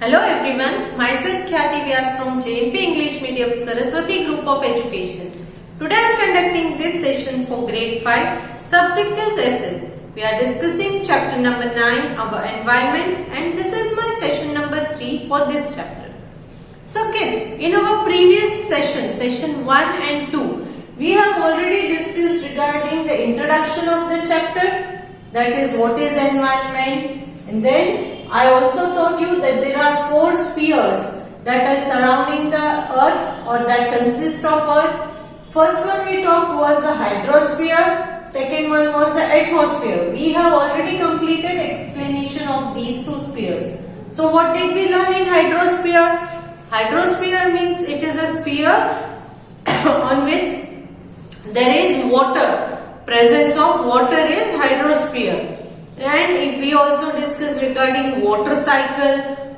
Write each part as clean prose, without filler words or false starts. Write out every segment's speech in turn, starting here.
Hello everyone, myself Khyati Vyas from JMP English Medium Saraswati Group of Education. Today I am conducting this session for grade 5. Subject is SS. We are discussing chapter number 9, our environment, and this is my session number 3 for this chapter. So kids, in our previous session 1 and 2, we have already discussed regarding the introduction of the chapter, that is what is environment, and then I also taught you that there are 4 spheres that are surrounding the earth or that consist of earth. First one we talked was the hydrosphere, second one was the atmosphere. We have already completed explanation of these 2 spheres. So what did we learn in hydrosphere? Hydrosphere means it is a sphere on which there is water. Presence of water is hydrosphere. And we also discussed regarding water cycle.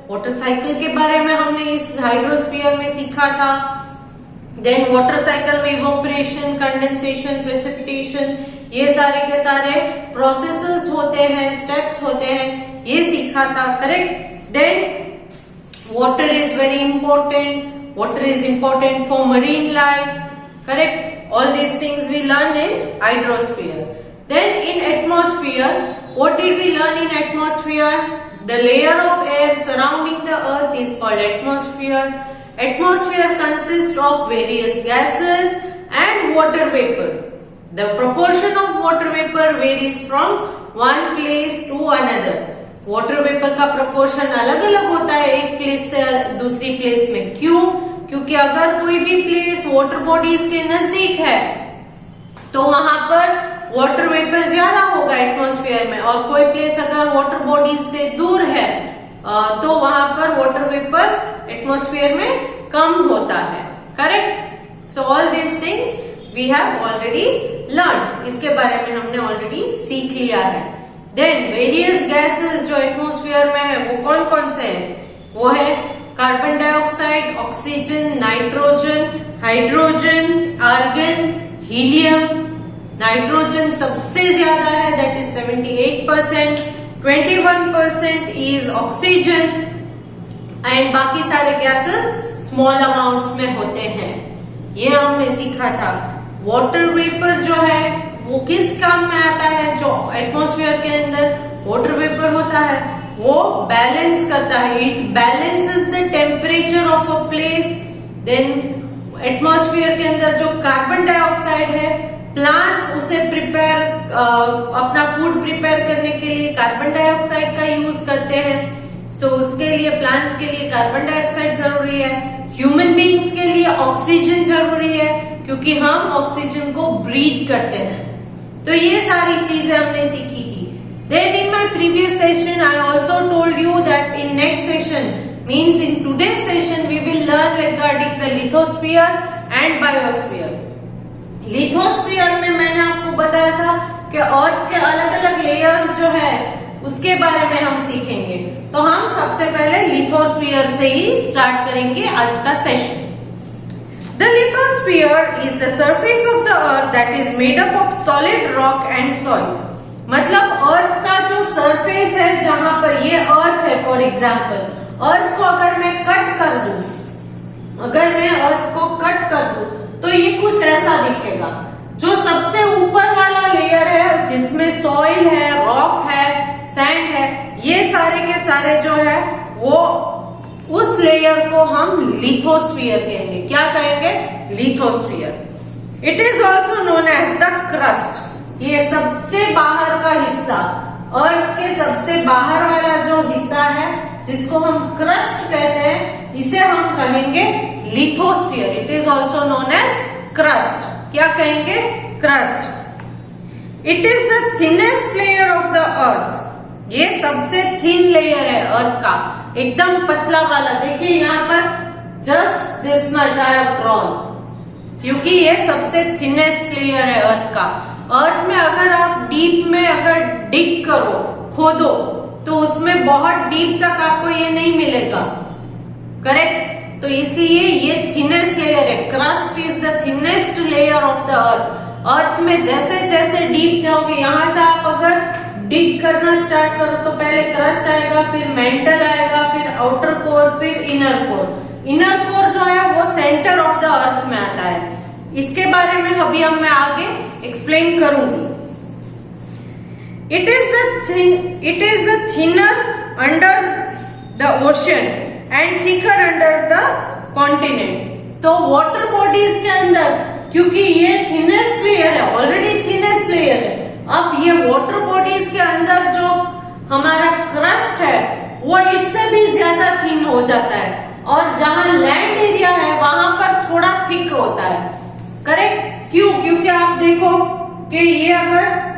Water cycle के बारे में हमने इस hydrosphere में सीखा था. Then water cycle में evaporation, condensation, precipitation, ये सारे के सारे processes होते हैं, steps होते हैं, ये सीखा था. Correct? Then water is very important. Water is important for marine life. Correct? All these things we learned in hydrosphere. Then in atmosphere, what did we learn in atmosphere? The layer of air surrounding the earth is called atmosphere. Atmosphere consists of various gases and water vapor. The proportion of water vapor varies from one place to another. Water vapor का proportion अलग अलग होता है एक place से दूसरी place में. क्यों? क्योंकि अगर कोई भी place water bodies के नजदीक है तो वहां पर वाटर वेपर ज्यादा होगा एटमॉस्फेयर में, और कोई प्लेस अगर वाटर बॉडीज से दूर है तो वहां पर वाटर वेपर एटमॉस्फेयर में कम होता है. Correct? So all these things we have already learn. इसके बारे में हमने ऑलरेडी सीख लिया है. देन वेरियस गैसेस जो एटमॉस्फेयर में है वो कौन कौन से हैं? वो है carbon dioxide, oxygen, nitrogen, hydrogen, argon, helium. Nitrogen सबसे ज्यादा है, that is 78%, 21% is oxygen, and बाकी सारे गैसेस स्मॉल अमाउंट्स में होते हैं. ये हमने सीखा था. वाटर वेपर जो है वो किस काम में आता है? जो एटमॉस्फेयर के अंदर वाटर वेपर होता है वो बैलेंस करता है. It balances the temperature of a place. Then atmosphere के अंदर जो कार्बन डाइऑक्साइड है, प्लांट्स उसे प्रिपेयर अपना फूड प्रिपेयर करने के लिए कार्बन डाइऑक्साइड का यूज करते हैं. सो उसके लिए प्लांट्स के लिए कार्बन डाइऑक्साइड जरूरी है. ह्यूमन बीइंग्स के लिए ऑक्सीजन जरूरी है क्योंकि हम ऑक्सीजन को ब्रीथ करते हैं. तो ये सारी चीजें हमने सीखी थी. Then in my previous session I also told you that in next session means in today's session we will learn regarding the lithosphere and biosphere. Lithosphere में मैंने आपको बताया था कि अर्थ के अलग अलग लेयर्स जो है उसके बारे में हम सीखेंगे. तो हम सबसे पहले लिथोस्फीयर से ही स्टार्ट करेंगे आज का session. The lithosphere is the surface of the earth that is made up of solid rock and soil. मतलब अर्थ का जो सरफेस है जहां पर ये अर्थ है, फॉर एग्जाम्पल अर्थ को अगर मैं कट कर दूं, अगर मैं अर्थ को कट कर दूं तो ये कुछ ऐसा दिखेगा. जो सबसे ऊपर वाला लेयर है जिसमें सॉइल है, रॉक है, सैंड है, ये सारे के सारे जो है वो उस लेयर को हम लिथोस्फीयर कहेंगे. क्या कहेंगे? Lithosphere. It is also known as the crust. ये सबसे बाहर का हिस्सा, अर्थ के सबसे बाहर वाला जो हिस्सा है जिसको हम क्रस्ट कहते हैं, इसे हम कहेंगे lithosphere. It is also known as crust. क्या कहेंगे? Crust. It is the thinnest layer of the earth. ये सबसे थिन लेयर है अर्थ का, एकदम पतला वाला. देखिए यहाँ पर just this much I have drawn, क्योंकि ये सबसे थिनेस्ट लेयर है अर्थ का. अर्थ में अगर आप डीप में अगर डिग करो, खोदो, तो उसमें बहुत डीप तक आपको ये नहीं मिलेगा. करेक्ट? तो इसलिए ये थिनेस्ट लेयर है. Crust is the thinnest layer of the earth. Earth में जैसे जैसे डीप जाओगे, यहां से आप अगर डिग करना स्टार्ट करो तो पहले क्रस्ट आएगा, फिर मेंटल आएगा, फिर आउटर कोर, फिर इनर कोर। इनर कोर जो है वो सेंटर ऑफ द अर्थ में आता है। इसके बारे में अभी मैं आगे एक्सप्लेन करूंगी। It is the thinner under the ocean and thicker under the continent. तो वाटर बॉडीज के अंदर, क्योंकि ये थिनेस्ट लेयर है, ऑलरेडी थिनेस्ट लेयर है, अब ये वाटर बॉडीज के अंदर जो हमारा क्रस्ट है वो इससे भी ज्यादा थिन हो जाता है, और जहां लैंड एरिया है वहां पर थोड़ा थिक होता है। करेक्ट? क्यों? क्योंकि आप देखो कि ये अगर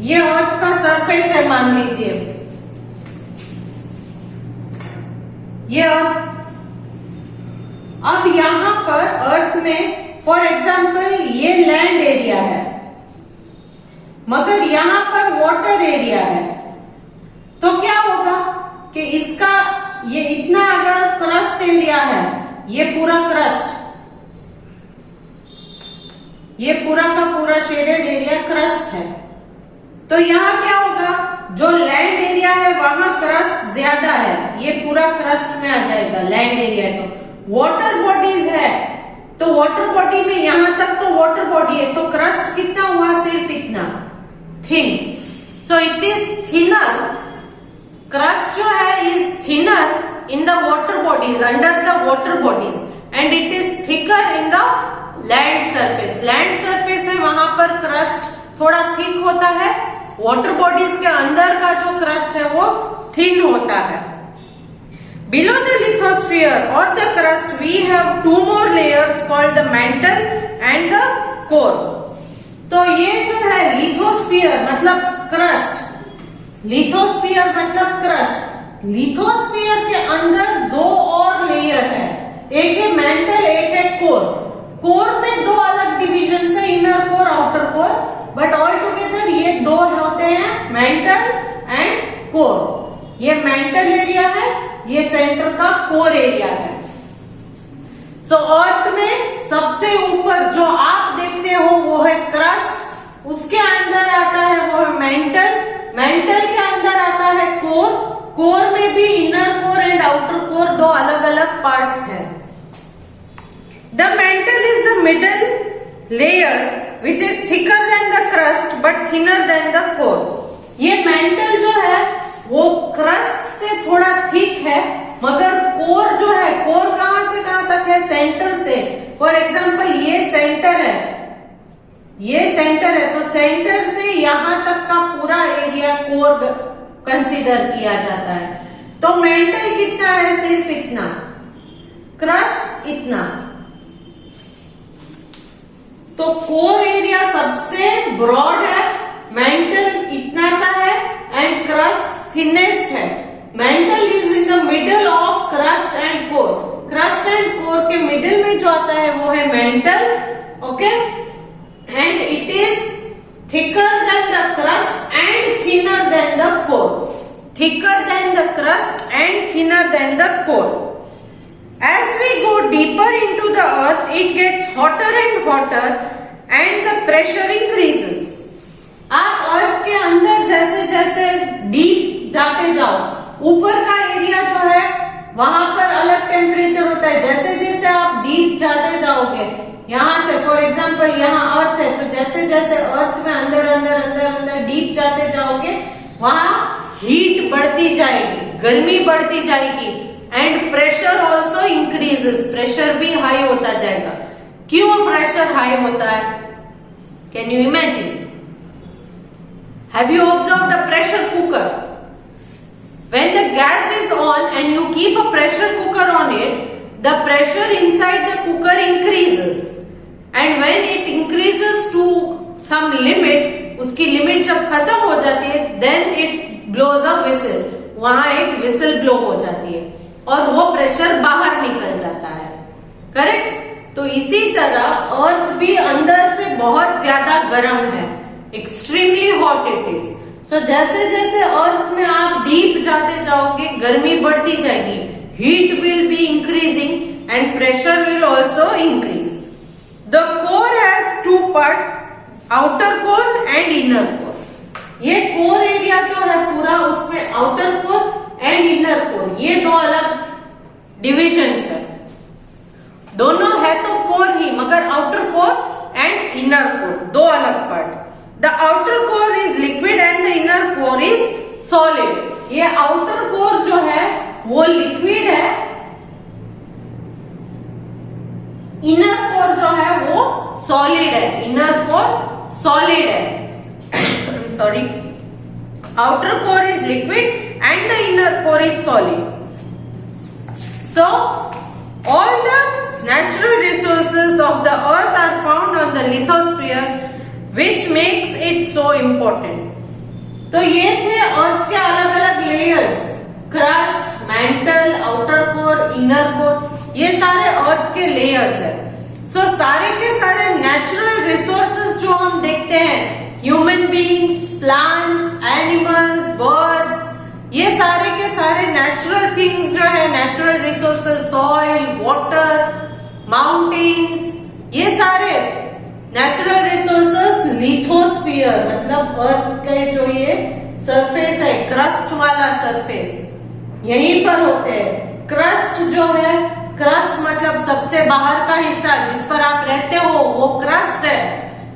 ये अर्थ का सरफेस है, मान लीजिए ये अर्थ, अब यहां पर अर्थ में फॉर एग्जाम्पल ये लैंड एरिया है, मगर यहां पर वाटर एरिया है, तो क्या होगा कि इसका ये इतना अगर क्रस्ट एरिया है, ये पूरा क्रस्ट, ये पूरा का पूरा शेडेड एरिया क्रस्ट है, तो यहाँ क्या होगा, जो लैंड एरिया है वहां क्रस्ट ज्यादा है, ये पूरा क्रस्ट में आ जाएगा लैंड एरिया। तो वाटर बॉडीज है, तो वाटर बॉडी में यहां तक तो वाटर बॉडी है, तो क्रस्ट कितना हुआ, सिर्फ इतना thin. So it is thinner, crust जो है is thinner in the water bodies, under the water bodies, and it is thicker in the land surface. Land surface है वहां पर क्रस्ट थोड़ा थिक होता है, वाटर बॉडीज के अंदर का जो क्रस्ट है वो थिन होता है। Below the lithosphere or the crust we have two more layers called the mantle and the core. तो ये जो है लिथोस्फीयर मतलब क्रस्ट, लिथोस्फीयर मतलब क्रस्ट, लिथोस्फीयर के अंदर दो और लेयर है, एक है मेंटल, एक है कोर। कोर में दो अलग डिविजन है, inner core, outer core, but all together ये दो होते हैं, मेंटल एंड कोर। ये मेंटल एरिया है, ये सेंटर का कोर एरिया है। सो अर्थ में सबसे ऊपर जो आप देखते हो वो है क्रस्ट, उसके अंदर आता है वो है मेंटल, मेंटल के अंदर आता है कोर, कोर में भी inner core and outer core दो अलग अलग पार्ट्स हैं। The mental is the middle layer which is thicker than the crust but thinner than the core. ये मेंटल जो है वो क्रस्ट से थोड़ा थिक है, मगर कोर जो है, कोर कहां से कहां तक है, सेंटर से। फॉर एग्जांपल ये सेंटर है, ये सेंटर है, तो सेंटर से यहां तक का पूरा एरिया कोर कंसीडर किया जाता है। तो मेंटल कितना है, सिर्फ इतना, क्रस्ट इतना, तो कोर एरिया सबसे ब्रॉड है, मेंटल इतना सा है, एंड क्रस्ट थिनेस्ट है। Mental is in the middle of crust and core, crust and core के मिडिल में जो आता है वो है mental, okay, and it is thicker than the crust and thinner than the core, thicker than the crust and thinner than the core. As we go deeper into the earth, it gets hotter and hotter and the pressure increases. आप अर्थ के अंदर जैसे जैसे deep जाते जाओ, ऊपर का area जो है वहां पर अलग टेम्परेचर होता है। जैसे जैसे आप डीप जाते जाओगे, यहाँ से फॉर एग्जांपल यहाँ अर्थ है, तो जैसे जैसे अर्थ में अंदर अंदर अंदर अंदर डीप जाते जाओगे, वहां हीट बढ़ती जाएगी, गर्मी बढ़ती जाएगी, and pressure also increases, pressure भी हाई होता जाएगा। क्यों प्रेशर हाई होता है, can you imagine? Have you observed a pressure cooker? When the gas is on and you keep a pressure cooker on it, the pressure inside the cooker increases, and when it increases to some limit, उसकी limit जब खत्म हो जाती है, then it blows a whistle, वहां एक whistle blow हो जाती है और वो प्रेशर बाहर निकल जाता है। करेक्ट? तो इसी तरह अर्थ भी अंदर से बहुत ज्यादा गर्म है, एक्सट्रीमली हॉट इट इज। सो जैसे जैसे अर्थ में आप डीप जाते जाओगे, गर्मी बढ़ती जाएगी, heat will be increasing and pressure will also increase. The core has two parts, outer core and inner core. ये कोर एरिया जो है पूरा, उसमें outer core and inner core, ये दो अलग डिविजन्स है। दोनों है तो कोर ही, मगर outer core and inner core दो अलग part. The outer core is liquid and the inner core is solid. ये आउटर कोर जो है वो लिक्विड है, इनर कोर जो है वो सॉलिड है। इनर कोर सॉलिड है, sorry, outer core is liquid and the inner core is solid. So all the natural resources of the earth are found on the lithosphere, which makes it so important. तो ये थे अर्थ के अलग अलग layers, crust, mantle, outer core, inner core, ये सारे अर्थ के layers है। सो सारे के सारे नेचुरल रिसोर्सेज जो हम देखते हैं, human beings, plants, animals, birds, ये सारे के सारे नेचुरल थिंग्स जो है, natural resources, soil, water, mountains, ये सारे नेचुरल रिसोर्सेज लिथोस्फीयर मतलब अर्थ के जो ये सरफेस है, क्रस्ट वाला सरफेस, यहीं पर होते हैं। क्रस्ट जो है, क्रस्ट मतलब सबसे बाहर का हिस्सा जिस पर आप रहते हो, वो क्रस्ट है।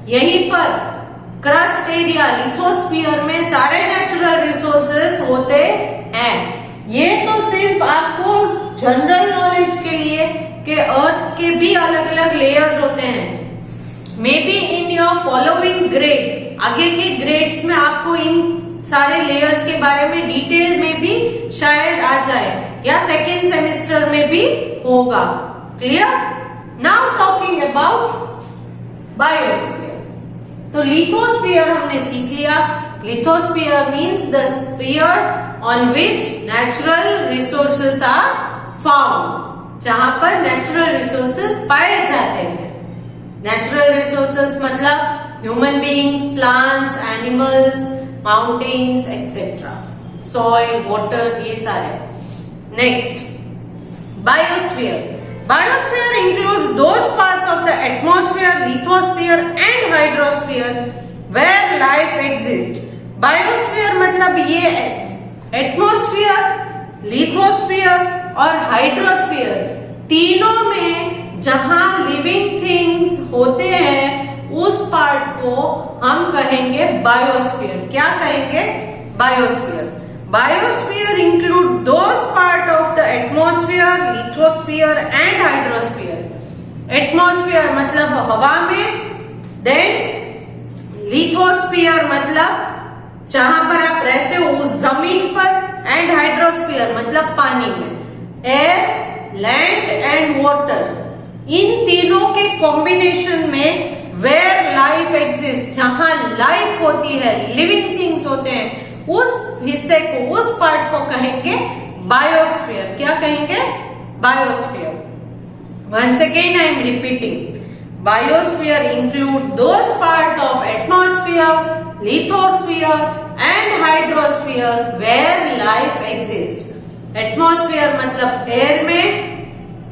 यहीं पर क्रस्ट एरिया लिथोस्फीयर में सारे नेचुरल रिसोर्सेज होते हैं। ये तो सिर्फ आपको जनरल नॉलेज के लिए कि अर्थ के भी अलग अलग लेयर्स होते हैं। May be in your following grade, आगे के ग्रेड्स में आपको इन सारे लेयर्स के बारे में डिटेल में भी शायद आ जाए, या सेकेंड सेमेस्टर में भी होगा। Clear? Now talking about biosphere. तो लिथोस्फीयर हमने सीख लिया। Lithosphere means the sphere on which natural resources are found, जहां पर नेचुरल रिसोर्सेस पाए जाते हैं। नेचुरल रिसोर्सेस मतलब human beings, plants, animals, mountains etcetera, soil, water, ये सारे। Next, biosphere. Biosphere includes those parts of the atmosphere, lithosphere and hydrosphere where life exists. Biosphere मतलब ये एटमॉस्फेयर, लिथोस्फीयर और हाइड्रोस्फीयर तीनों में जहां लिविंग थिंग्स होते हैं, उस पार्ट को हम कहेंगे बायोस्फीयर। क्या कहेंगे? Biosphere. Biosphere include those part of the atmosphere, lithosphere and hydrosphere. Atmosphere मतलब हवा में, then lithosphere मतलब जहां पर आप रहते हो उस जमीन पर, and hydrosphere मतलब पानी में, air, land and water। इन तीनों के कॉम्बिनेशन में where life exists, जहां लाइफ होती है, लिविंग थिंग्स होते हैं, उस हिस्से को, उस पार्ट को कहेंगे बायोस्फीयर। क्या कहेंगे? Biosphere. Once again I am repeating, biosphere include those part of atmosphere, lithosphere and hydrosphere where life exist. Atmosphere मतलब एयर में,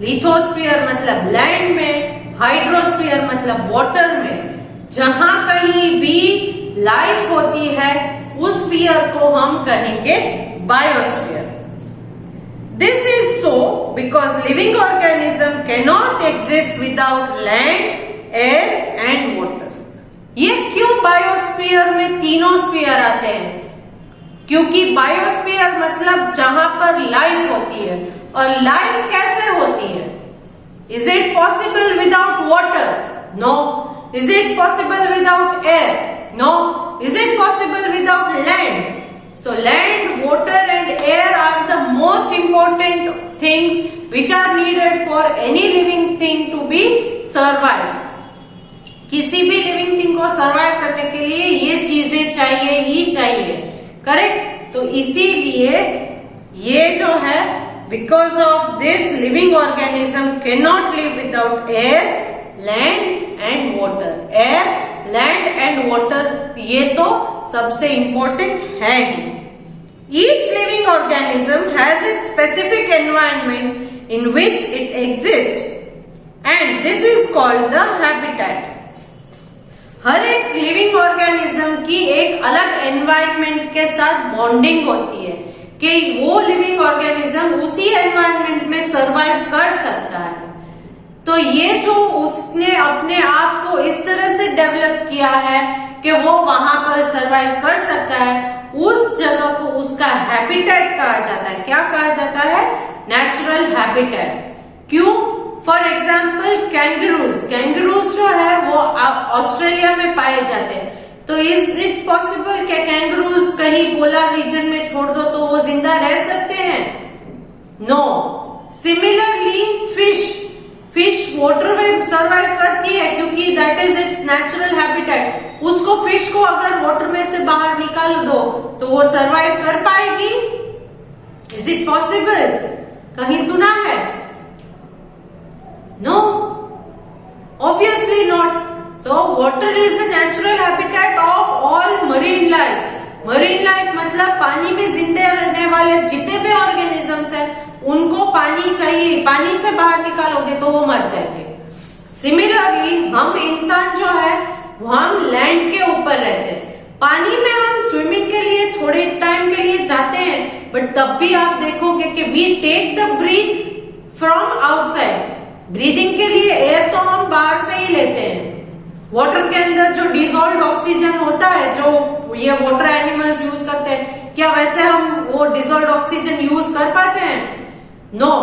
लिथोस्फीयर मतलब लैंड में, हाइड्रोस्फीयर मतलब वाटर में। जहां कहीं भी लाइफ होती है, उस स्फीयर को हम कहेंगे biosphere. This is so because living organism can not exist without land, air and water. ये क्यों बायोस्फीयर में तीनों स्फीयर आते हैं? क्योंकि बायोस्फीयर मतलब जहां पर लाइफ होती है। और लाइफ कैसे होती है? Is it possible without water? No. Is it possible without air? No. Is it possible without land? So land, water and air are the most important things which are needed for any living thing to be survived. किसी भी living thing को survive करने के लिए ये चीजें चाहिए ही चाहिए। करेक्ट? तो इसीलिए ये जो है, because of this living organism can not live without air, land and water. Air, land and water ये तो सबसे इंपॉर्टेंट है ही। Each living organism has its specific environment in which it exist and this is called the habitat. हर एक living organism की एक अलग एनवायरनमेंट के साथ बॉन्डिंग होती है कि वो लिविंग ऑर्गेनिज्म उसी एनवायरनमेंट में सरवाइव कर सकता है। तो ये जो उसने अपने आप को इस तरह से डेवलप किया है कि वो वहां पर सरवाइव कर सकता है, उस जगह को उसका हैबिटेट कहा जाता है। क्या कहा जाता है? Natural habitat. क्यों? फॉर एग्जाम्पल कैंगरूज जो है वो ऑस्ट्रेलिया में पाए जाते हैं। तो इज इट पॉसिबल कि कैंगरूज कहीं पोलर रीजन में छोड़ दो तो वो जिंदा रह सकते हैं? नो। सिमिलरली फिश वाटर में सरवाइव करती है क्योंकि that is it's natural habitat. उसको फिश को अगर वाटर में से बाहर निकाल दो तो वो सरवाइव कर पाएगी? Is it possible? कहीं सुना है? No, obviously not. So water is a natural habitat of all marine life. Marine life मतलब पानी में जिंदे रहने वाले जितने भी ऑर्गेनिजम्स हैं उनको पानी चाहिए। पानी से बाहर निकालोगे तो वो मर जाएंगे। सिमिलरली हम इंसान जो है वो हम लैंड के ऊपर रहते हैं। पानी में हम स्विमिंग के लिए थोड़े टाइम के लिए जाते हैं, बट तब भी आप देखोगे कि we take the breath from outside. Breathing के लिए एयर तो हम बाहर से ही लेते हैं। वाटर के अंदर जो डिसॉल्व्ड ऑक्सीजन होता है जो ये वाटर एनिमल्स यूज करते हैं, क्या वैसे हम वो डिसॉल्व्ड ऑक्सीजन यूज कर पाते हैं? No.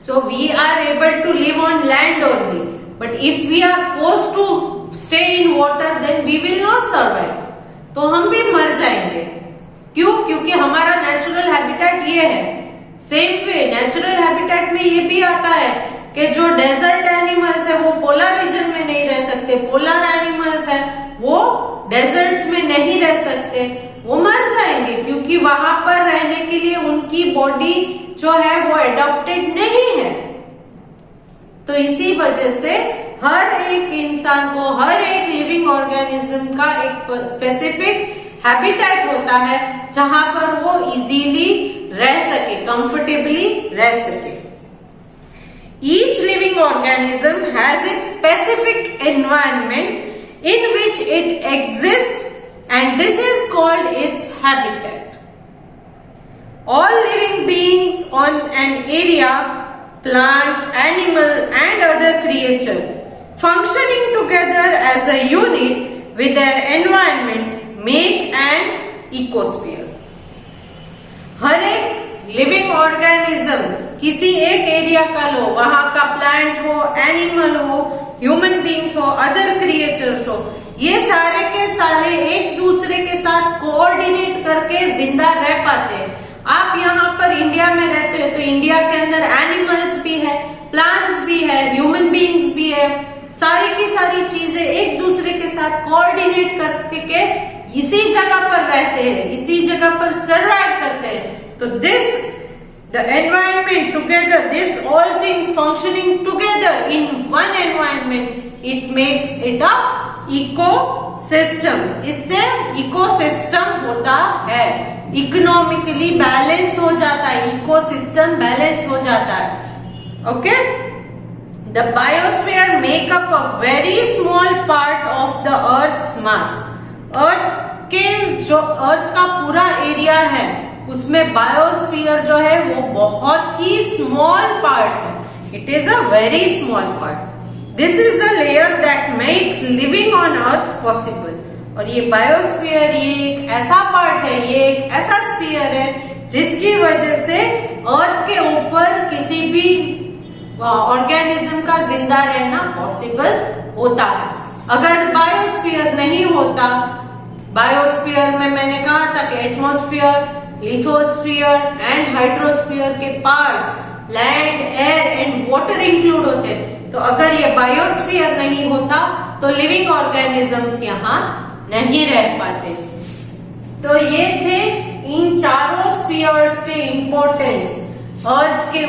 So we are able to live on land only, but if we are forced to stay in water then we will not survive. तो हम भी मर जाएंगे। क्यों? क्योंकि हमारा नेचुरल हैबिटेट ये है। सेम वे नेचुरल हैबिटेट में ये भी आता है कि जो डेजर्ट एनिमल्स है वो पोलर रीजन में नहीं रह सकते। पोलर एनिमल्स है वो डेजर्ट्स में नहीं रह सकते, वो मर जाएंगे क्योंकि वहां पर रहने के लिए उनकी बॉडी जो है वो एडॉप्टेड नहीं है। तो इसी वजह से हर एक इंसान को, हर एक लिविंग ऑर्गेनिज्म का एक स्पेसिफिक हैबिटेट होता है जहां पर वो इजीली रह सके, कंफर्टेबली रह सके। Each living organism has its specific environment in which it exists, and this is called its habitat. All living beings on an area, plant, animal and other creature functioning together as a unit with their environment make an ecosphere. हर एक living organism किसी एक area का लो, वहां का plant हो, animal हो, human beings हो, other creatures हो, ये सारे के सारे एक दूसरे के साथ कोऑर्डिनेट करके जिंदा रह पाते हैं। आप यहाँ पर इंडिया में रहते हो तो इंडिया के अंदर एनिमल्स भी है, प्लांट्स भी है, ह्यूमन बींग्स भी है। सारी की सारी चीजें एक दूसरे के साथ कोऑर्डिनेट करके इसी जगह पर रहते हैं, इसी जगह पर सर्वाइव करते हैं। तो the environment together, this all things functioning together in one environment, it makes it a ecosystem. इससे ecosystem होता है, इकोनॉमिकली बैलेंस हो जाता है, इकोसिस्टम बैलेंस हो जाता है। Okay? The biosphere make up a very small part of the Earth's mass. अर्थ का पूरा एरिया है उसमें बायोस्फीयर जो है वो बहुत ही स्मॉल पार्ट है। It is a very small part. This is the layer that makes living on earth possible. और ये बायोस्फीयर ये एक ऐसा पार्ट है, ये एक ऐसा स्फीयर है जिसकी वजह से अर्थ के ऊपर किसी भी ऑर्गेनिज्म का जिंदा रहना पॉसिबल होता है। अगर बायोस्फीयर नहीं होता, बायोस्फीयर में मैंने कहा था कि एटमॉस्फेयर, लिथोस्फीयर एंड हाइड्रोस्फीयर के parts land, air and water include होते हैं। तो अगर ये बायोस्फीयर नहीं होता तो लिविंग ऑर्गेनिजम्स यहाँ नहीं रह पाते। तो ये थे इन चारों स्फीयर्स के इंपॉर्टेंस। अर्थ के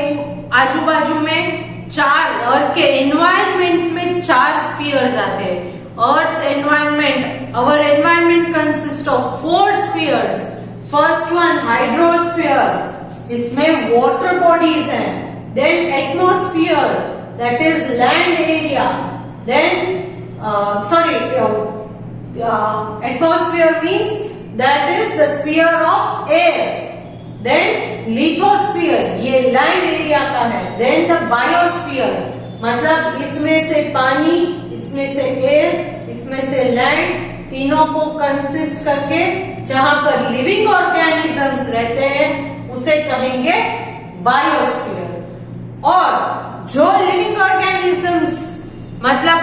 आजू बाजू में चार, अर्थ के एनवायरनमेंट में चार स्फीयर्स आते हैं। Earth's environment, our environment consists of 4 spheres. First one, hydrosphere, जिसमें water bodies हैं. Then atmosphere, that is land area. Then atmosphere means that is the sphere of air. Then lithosphere, ये land area का है. Then the biosphere, मतलब इसमें से पानी, इसमें से एयर, इसमें से लैंड, तीनों को कंसिस्ट करके जहां पर लिविंग ऑर्गेनिजम्स रहते हैं उसे कहेंगे बायोस्फीयर. और जो लिविंग ऑर्गेनिजम्स मतलब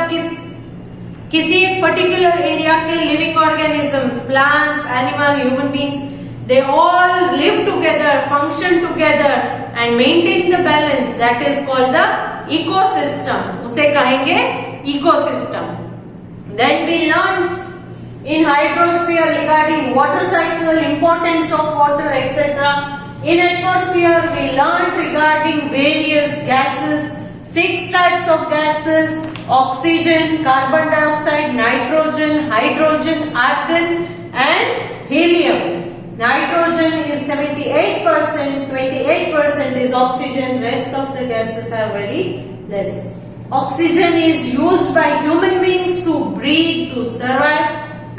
किसी एक पर्टिकुलर एरिया के living organisms, plants, animal, human beings, they all live together, function together and maintain the balance, that is called the ecosystem. उसे कहेंगे ecosystem. Then we learned in hydrosphere regarding water cycle, importance of water, etc. In atmosphere we learned regarding various gases, 6 types of gases: oxygen, carbon dioxide, nitrogen, hydrogen, argon and helium. Nitrogen is 78%, 28% is oxygen, rest of the gases are very less. Oxygen is used by human beings to breathe, to survive.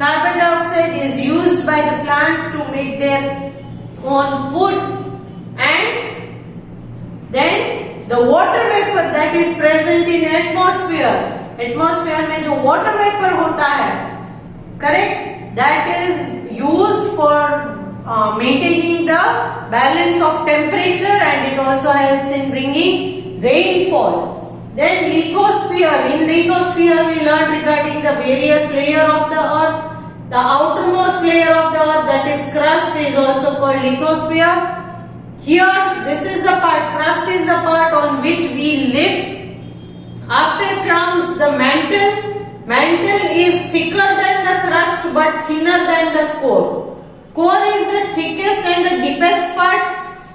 Carbon dioxide is used by the plants to make their own food. And then the water vapor that is present in atmosphere. Atmosphere में जो water vapor होता है, correct? That is used for maintaining the balance of temperature and it also helps in bringing rainfall. Then lithosphere. In lithosphere we learned regarding the various layer of the earth. The outermost layer of the earth, that is crust, is also called lithosphere. Here this is the part, crust is the part on which we live. After comes the mantle. Mantle is thicker than the crust but thinner than the core. Core is the thickest and the deepest part.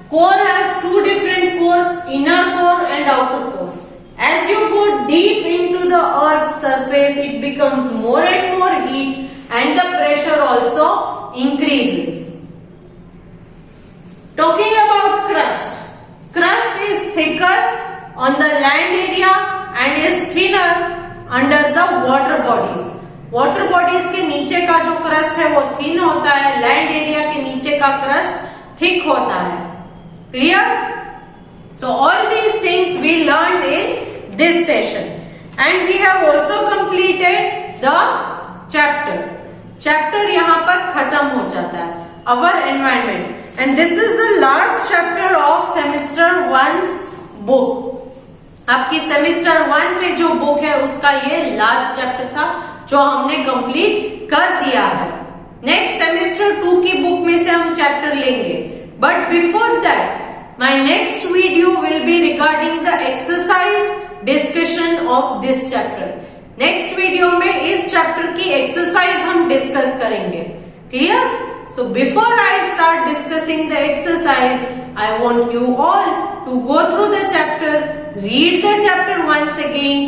Core has 2 different cores, inner core and outer core. As you go deep into the earth's surface, it becomes more and more heat and the pressure also increases. Talking about crust. Crust is thicker on the land area and is thinner under the water bodies. Water bodies के नीचे का जो crust है वो thin होता है, land area के नीचे का क्रस्ट थिक होता है. Clear? So all these things we learn in this session and we have also completed the chapter. Chapter यहाँ पर खत्म हो जाता है, our environment, and this is the last chapter of semester 1 book. आपकी semester 1 में जो बुक है उसका ये लास्ट चैप्टर था जो हमने कंप्लीट कर दिया है. नेक्स्ट सेमेस्टर 2 की बुक में से हम चैप्टर लेंगे, but before that my next video will be regarding the exercise discussion of this chapter. Next video में इस चैप्टर की एक्सरसाइज हम डिस्कस करेंगे. Clear? So before I start discussing the exercise, I want you all to go through the chapter, read the chapter once again,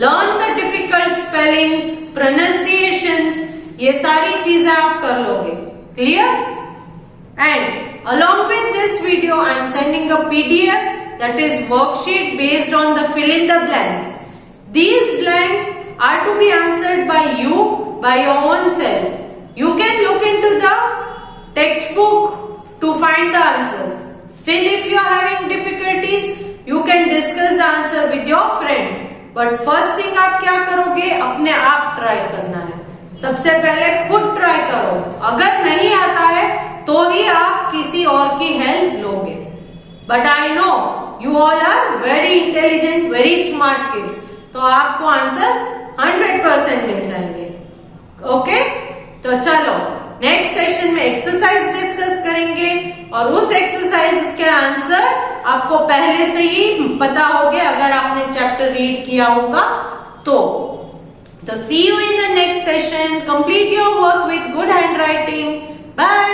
learn the difficult spellings, pronunciations, ये सारी चीजें आप कर लोगे. Clear? And along with this video, I am sending a PDF, that is worksheet based on the fill in the blanks. These blanks are to be answered by you, by your own self. You can look into the textbook to find the answers. Still, if you are having difficulties, you can discuss the answer with your friends. But first thing आप क्या करोगे? अपने आप try करना है. सबसे पहले खुद ट्राई करो. अगर नहीं आता है तो ही आप किसी और की हेल्प लोगे. But I know you all are very intelligent, very smart kids. तो आपको आंसर 100% मिल जाएंगे. ओके? तो चलो नेक्स्ट सेशन में एक्सरसाइज डिस्कस करेंगे और उस एक्सरसाइज के आंसर आपको पहले से ही पता होंगे अगर आपने चैप्टर रीड किया होगा तो. See you in the next session. Complete your work with good handwriting. Bye.